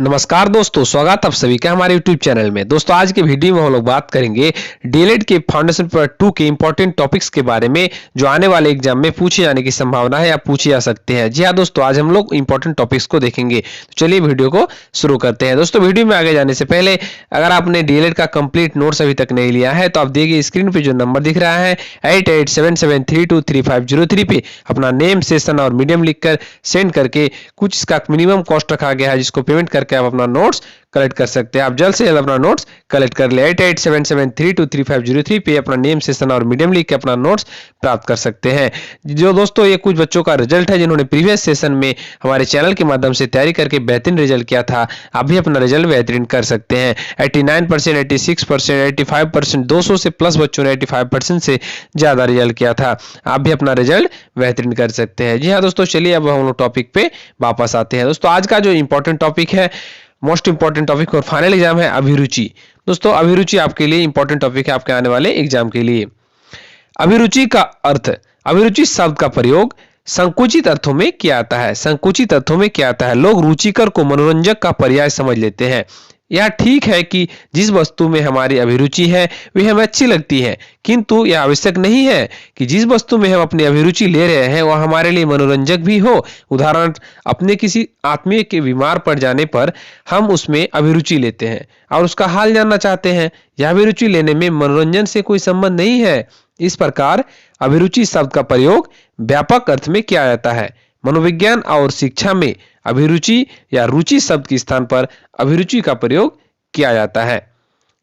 नमस्कार दोस्तों, स्वागत आप सभी का हमारे YouTube चैनल में। दोस्तों आज के वीडियो में हम लोग बात करेंगे डीएलएड के फाउंडेशन पेपर 2 के इंपॉर्टेंट टॉपिक्स के बारे में जो आने वाले एग्जाम में पूछे जाने की संभावना है या पूछे जा सकते हैं। जी हाँ दोस्तों, आज हम लोग इंपॉर्टेंट टॉपिक्स को देखेंगे। तो चलिए वीडियो को शुरू करते हैं। दोस्तों वीडियो में आगे जाने से पहले अगर आपने डीएलएड का कंप्लीट नोट्स अभी तक नहीं लिया है तो आप देखिए स्क्रीन पे जो नंबर दिख रहा है 8877323503 पे अपना नेम, सेशन और मीडियम लिखकर सेंड करके कुछ इसका मिनिमम कॉस्ट रखा गया है जिसको पेमेंट करके आप अपना नोट्स कलेक्ट कर सकते हैं। आप जल्द से जल्द अपना नोट्स कलेक्ट कर ले 8877323503 पे अपना नेम, सेशन और मीडियम लिख के अपना नोट्स प्राप्त कर सकते हैं। जो दोस्तों ये कुछ बच्चों का रिजल्ट है जिन्होंने प्रीवियस सेशन में हमारे चैनल के माध्यम से तैयारी करके बेहतरीन रिजल्ट किया था। आप भी अपना रिजल्ट बेहतरीन कर सकते हैं। 89%, 86%, 85%, 200 से प्लस बच्चों ने 85% से ज्यादा रिजल्ट किया था। आप भी अपना रिजल्ट बेहतरीन कर सकते हैं। जी हाँ दोस्तों, चलिए अब हम लोग टॉपिक पे वापस आते हैं। दोस्तों आज का जो इंपॉर्टेंट टॉपिक है, मोस्ट इंपॉर्टेंट टॉपिक और फाइनल एग्जाम है अभिरुचि। दोस्तों अभिरुचि आपके लिए इंपॉर्टेंट टॉपिक है आपके आने वाले एग्जाम के लिए। अभिरुचि का अर्थ, अभिरुचि शब्द का प्रयोग संकुचित अर्थों में किया जाता है। संकुचित अर्थों में किया जाता है। लोग रुचिकर को मनोरंजक का पर्याय समझ लेते हैं। यह ठीक है कि जिस वस्तु में हमारी अभिरुचि है वह हमें अच्छी लगती है, किंतु यह आवश्यक नहीं है कि जिस वस्तु में हम अपनी अभिरुचि ले रहे हैं वह हमारे लिए मनोरंजक भी हो। उदाहरण, अपने किसी आत्मीय के बीमार पड़ जाने पर हम उसमें अभिरुचि लेते हैं और उसका हाल जानना चाहते हैं। यह अभिरुचि लेने में मनोरंजन से कोई संबंध नहीं है। इस प्रकार अभिरुचि शब्द का प्रयोग व्यापक अर्थ में किया जाता है। मनोविज्ञान और शिक्षा में अभिरुचि या रुचि शब्द के स्थान पर अभिरुचि का प्रयोग किया जाता है।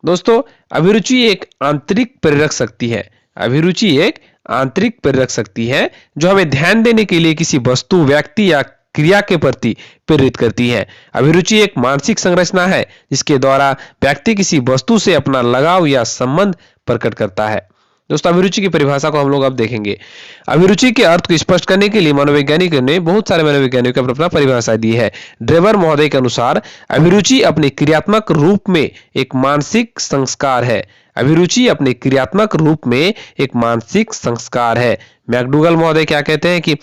दोस्तों अभिरुचि एक आंतरिक प्रेरक शक्ति है। अभिरुचि एक आंतरिक प्रेरक शक्ति है जो हमें ध्यान देने के लिए किसी वस्तु, व्यक्ति या क्रिया के प्रति प्रेरित करती है। अभिरुचि एक मानसिक संरचना है जिसके द्वारा व्यक्ति किसी वस्तु से अपना लगाव या संबंध प्रकट करता है। दोस्तों अभिरुचि की परिभाषा को हम लोग अब देखेंगे। अभिरुचि के अर्थ को स्पष्ट करने के लिए मनोवैज्ञानिकों ने बहुत सारे मनोवैज्ञानिकों को अपना परिभाषा दी है। ड्रेबर महोदय के अनुसार अभिरुचि अपने क्रियात्मक रूप में एक मानसिक संस्कार है। अभिरुचि अपने क्रियात्मक रूप में एक मानसिक संस्कार है। मैकडूगल महोदय क्या कहते हैं कि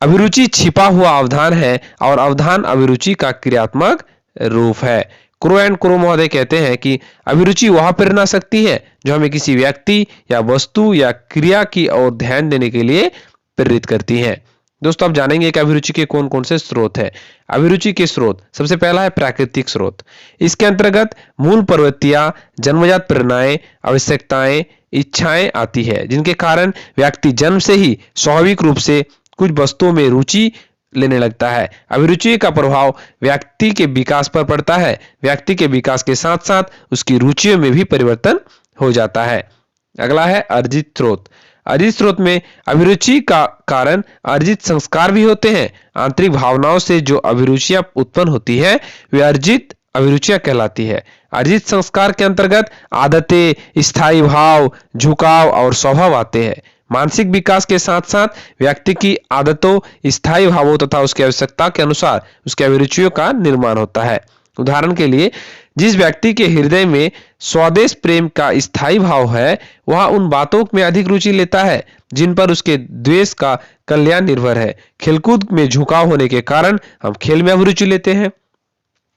अभिरुचि छिपा हुआ अवधान है और अवधान अभिरुचि का क्रियात्मक रूप है। क्रो एंड क्रो महोदय कहते हैं कि अभिरुचि वह प्रेरणा शक्ति है जो हमें किसी व्यक्ति या वस्तु या क्रिया की ओर ध्यान देने के लिए प्रेरित करती है। दोस्तों आप जानेंगे कि अभिरुचि के कौन कौन से स्रोत है। अभिरुचि के स्रोत, सबसे पहला है प्राकृतिक स्रोत। इसके अंतर्गत मूल प्रवृत्तियां, जन्मजात प्रेरणाएं, आवश्यकताएं, इच्छाएं आती है जिनके कारण व्यक्ति जन्म से ही स्वाभाविक रूप से कुछ वस्तुओं में रुचि लेने लगता है। अभिरुचि का प्रभाव व्यक्ति के विकास पर पड़ता है। व्यक्ति के विकास के साथ साथ उसकी रुचियों में भी परिवर्तन हो जाता है। अगला है अर्जित स्रोत। अर्जित स्रोत में अभिरुचि का कारण अर्जित संस्कार भी होते हैं। आंतरिक भावनाओं से जो अभिरुचियां उत्पन्न होती है वे अर्जित अभिरुचियां कहलाती है। अर्जित संस्कार के अंतर्गत आदतें, स्थायी भाव, झुकाव और स्वभाव आते हैं। मानसिक विकास के साथ साथ व्यक्ति की आदतों, स्थायी भावों तथा उसकी आवश्यकता के अनुसार उसकी अभिरुचियों का निर्माण होता है। उदाहरण के लिए, जिस व्यक्ति के हृदय में स्वदेश प्रेम का स्थायी भाव है वह उन बातों में अधिक रुचि लेता है जिन पर उसके द्वेष का कल्याण निर्भर है। खेलकूद में झुकाव होने के कारण हम खेल में अभिरुचि लेते हैं।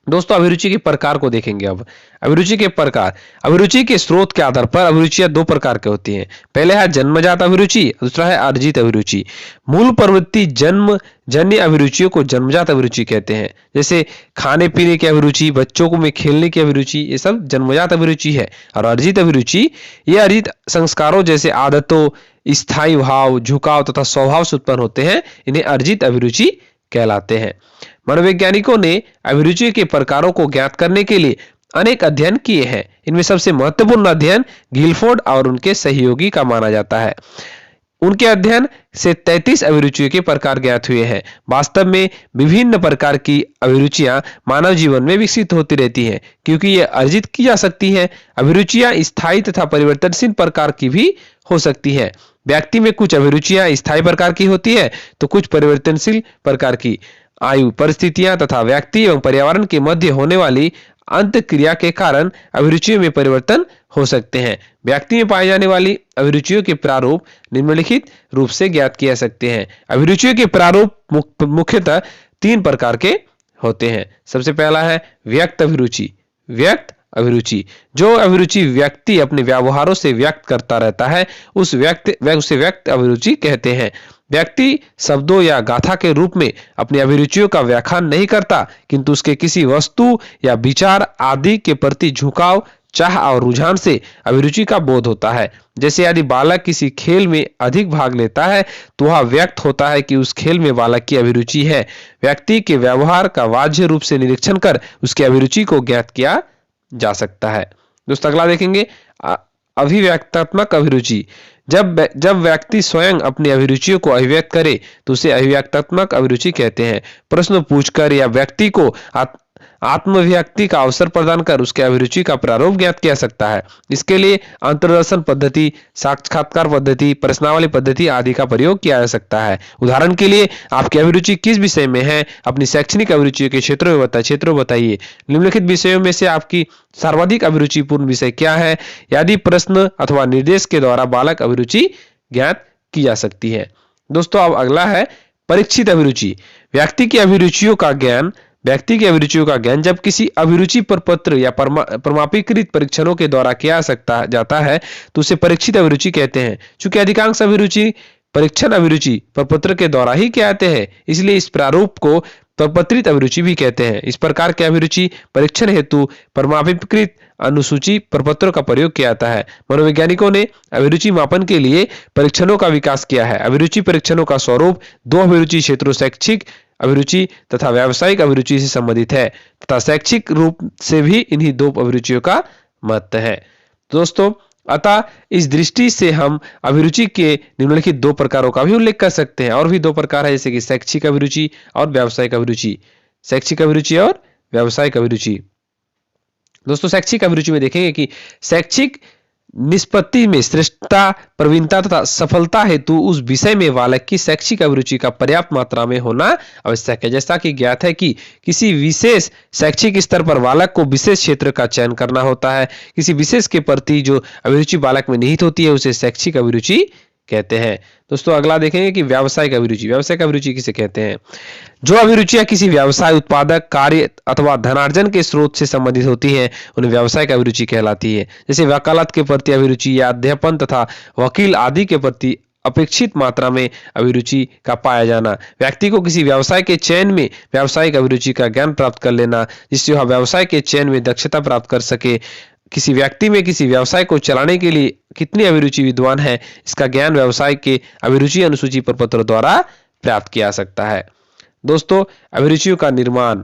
दोस्तों अभिरुचि के प्रकार को देखेंगे अब। अभिरुचि के प्रकार, अभिरुचि के स्रोत के आधार पर अभिरुचियां दो प्रकार की होती हैं। पहले है जन्मजात अभिरुचि, दूसरा है अर्जित अभिरुचि। मूल प्रवृत्ति जन्म जन्य अभिरुचियों को जन्मजात अभिरुचि कहते हैं। जैसे खाने पीने की अभिरुचि, बच्चों को में खेलने की अभिरुचि, ये सब जन्मजात अभिरुचि है। और अर्जित अभिरुचि ये अर्जित संस्कारों जैसे आदतों, स्थायी भाव, झुकाव तथा स्वभाव से उत्पन्न होते हैं। इन्हें अर्जित अभिरुचि कहलाते हैं। मनोवैज्ञानिकों ने अभिरुचि के प्रकारों को ज्ञात करने के लिए अनेक अध्ययन किए हैं। इनमें सबसे महत्वपूर्ण अध्ययन गिलफोर्ड और उनके सहयोगी का माना जाता है। उनके अध्ययन से 33 अभिरुचियों के प्रकार ज्ञात हुए हैं। वास्तव में विभिन्न प्रकार की अभिरुचियां मानव जीवन में विकसित होती रहती हैं क्योंकि ये अर्जित की जा सकती हैं। अभिरुचियां स्थायी तथा परिवर्तनशील प्रकार की भी हो सकती हैं। व्यक्ति में कुछ अभिरुचियां स्थायी प्रकार की होती है तो कुछ परिवर्तनशील प्रकार की। आयु, परिस्थितियां तथा व्यक्ति एवं पर्यावरण के मध्य होने वाली अंत क्रिया के कारण अभिरुचियों में परिवर्तन हो सकते हैं। व्यक्ति में पाई जाने वाली अभिरुचियों के प्रारूप निम्नलिखित रूप से ज्ञात किए जा सकते हैं। अभिरुचियों के प्रारूप मुख्यतः 3 प्रकार के होते हैं। सबसे पहला है व्यक्त अभिरुचि। व्यक्त अभिरुचि, जो अभिरुचि व्यक्ति अपने व्यवहारों से व्यक्त करता रहता है उसे व्यक्त अभिरुचि कहते हैं। व्यक्ति शब्दों या गाथा के रूप में अपनी अभिरुचियों का व्याख्यान नहीं करता, किंतु उसके किसी वस्तु या विचार आदि के प्रति झुकाव, चाह और रुझान से अभिरुचि का बोध होता है। जैसे यदि बालक किसी खेल में अधिक भाग लेता है तो वह व्यक्त होता है कि उस खेल में बालक की अभिरुचि है। व्यक्ति के व्यवहार का बाह्य रूप से निरीक्षण कर उसकी अभिरुचि को ज्ञात किया जा सकता है। दोस्तों अगला देखेंगे अभिव्यक्तात्मक अभिरुचि। जब व्यक्ति स्वयं अपनी अभिरुचियों को अभिव्यक्त करे तो उसे अभिव्यक्तात्मक अभिरुचि कहते हैं। प्रश्न पूछकर या व्यक्ति को आत्मव्यक्ति का अवसर प्रदान कर उसके अभिरुचि का प्रारूप ज्ञात किया सकता है। इसके लिए अंतर्दर्शन पद्धति, साक्षात्कार पद्धति, प्रश्नावली पद्धति आदि का प्रयोग किया जा सकता है। उदाहरण के लिए आपकी अभिरुचि किस विषय में है, अपनी शैक्षणिक अभिरुचि के क्षेत्रों बताइए। निम्नलिखित विषयों में से आपकी सर्वाधिक अभिरुचिपूर्ण विषय क्या है? यदि प्रश्न अथवा निर्देश के द्वारा बालक अभिरुचि ज्ञात की जा सकती है। दोस्तों अब अगला है परीक्षित अभिरुचि। व्यक्ति की अभिरुचियों का ज्ञान जब किसी अभिरुचि पर पत्र या प्रमाणीकृत परीक्षणों के द्वारा किया जाता है तो उसे परीक्षित अभिरुचि कहते हैं। चूंकि अधिकांश अभिरुचि परीक्षण अभिरुचि प्रपत्र के द्वारा ही किए जाते हैं, इसलिए इस प्रारूप को प्रपत्रित अभिरुचि भी कहते हैं। इस प्रकार के अभिरुचि परीक्षण हेतु प्रमाणीकृत अनुसूची प्रपत्रों का प्रयोग किया जाता है। मनोवैज्ञानिकों ने अभिरुचि मापन के लिए परीक्षणों का विकास किया है। अभिरुचि परीक्षणों का स्वरूप दो अभिरुचि क्षेत्रों शैक्षिक अभिरुचि तथा व्यावसायिक अभिरुचि से संबंधित है तथा शैक्षिक रूप से भी इन्हीं दो अभिरुचियों का महत्व है। दोस्तों अतः इस दृष्टि से हम अभिरुचि के निम्नलिखित दो प्रकारों का भी उल्लेख कर सकते हैं। और भी दो प्रकार है जैसे कि शैक्षिक अभिरुचि और व्यावसायिक अभिरुचि। शैक्षिक अभिरुचि और व्यावसायिक अभिरुचि। दोस्तों शैक्षिक अभिरुचि में देखेंगे कि शैक्षिक निष्पत्ति में श्रेष्ठता, प्रवीणता तथा सफलता हेतु उस विषय में बालक की शैक्षिक अभिरुचि का पर्याप्त मात्रा में होना आवश्यक है। जैसा कि ज्ञात है कि किसी विशेष शैक्षिक स्तर पर बालक को विशेष क्षेत्र का चयन करना होता है। किसी विशेष के प्रति जो अभिरुचि बालक में निहित होती है उसे शैक्षिक अभिरुचि कहते हैं। दोस्तों अगला देखेंगे कि व्यावसायिक अभिरुचि। व्यावसायिक अभिरुचि किसे कहते हैं? जो अभिरुचियां किसी व्यवसाय, उत्पादक कार्य अथवा धनार्जन के स्रोत से संबंधित होती हैं उन्हें व्यावसायिक अभिरुचि कहलाती है। जैसे वकालत के प्रति अभिरुचि या अध्यापन तथा वकील आदि के प्रति अपेक्षित मात्रा में अभिरुचि का पाया जाना। व्यक्ति को किसी व्यवसाय के चयन में व्यावसायिक अभिरुचि का ज्ञान प्राप्त कर लेना जिससे वह व्यवसाय के चयन में दक्षता प्राप्त कर सके। किसी व्यक्ति में किसी व्यवसाय को चलाने के लिए कितनी अभिरुचि विद्वान है, इसका ज्ञान व्यवसाय के अभिरुचि अनुसूची प्रपत्र द्वारा प्राप्त किया जा सकता है। दोस्तों अभिरुचियों का निर्माण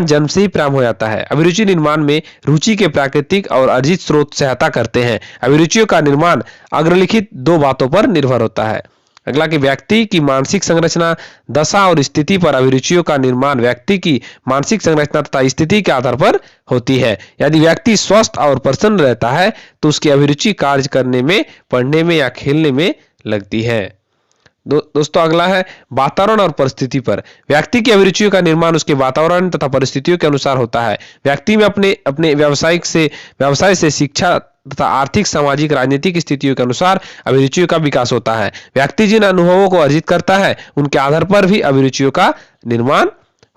जन्म से ही प्रारंभ हो जाता है। अभिरुचि निर्माण में रुचि के प्राकृतिक और अर्जित स्रोत सहायता करते हैं। अभिरुचियों का निर्माण अग्रलिखित दो बातों पर निर्भर होता है। अगला कि व्यक्ति की मानसिक संरचना, दशा और स्थिति पर अभिरुचियों का निर्माण व्यक्ति की मानसिक संरचना तथा स्थिति के आधार पर होती है। यदि व्यक्ति स्वस्थ और प्रसन्न रहता है तो उसकी अभिरुचि कार्य करने में, पढ़ने में या खेलने में लगती है। दोस्तों अगला है वातावरण और परिस्थिति पर। व्यक्ति की अभिरुचियों का निर्माण उसके वातावरण तथा परिस्थितियों के अनुसार होता है। व्यक्ति में अपने व्यवसाय से शिक्षा तथा आर्थिक, सामाजिक, राजनीतिक स्थितियों के अनुसार अभिरुचियों का विकास होता है। व्यक्ति जिन अनुभवों को अर्जित करता है उनके आधार पर भी अभिरुचियों का निर्माण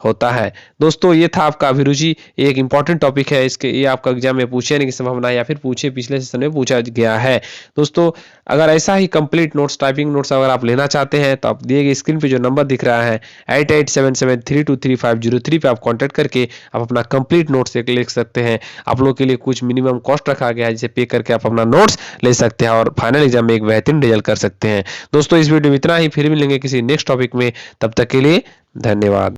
होता है। दोस्तों ये था आपका अभिरुचि, एक इंपॉर्टेंट टॉपिक है। ये आपका एग्जाम में पूछे नहीं की संभावना है या फिर पिछले सेशन में पूछा गया है। दोस्तों अगर ऐसा ही कंप्लीट नोट्स, टाइपिंग नोट्स अगर आप लेना चाहते हैं तो आप दिए गए स्क्रीन पे जो नंबर दिख रहा है 8877323503 पे आप कॉन्टैक्ट करके आप अपना कंप्लीट नोट्स लिख सकते हैं। आप लोग के लिए कुछ मिनिमम कॉस्ट रखा गया है जिसे पे करके आप अपना नोट्स ले सकते हैं और फाइनल एग्जाम में एक बेहतरीन रिजल्ट कर सकते हैं। दोस्तों इस वीडियो में इतना ही, फिर मिलेंगे किसी नेक्स्ट टॉपिक में। तब तक के लिए धन्यवाद।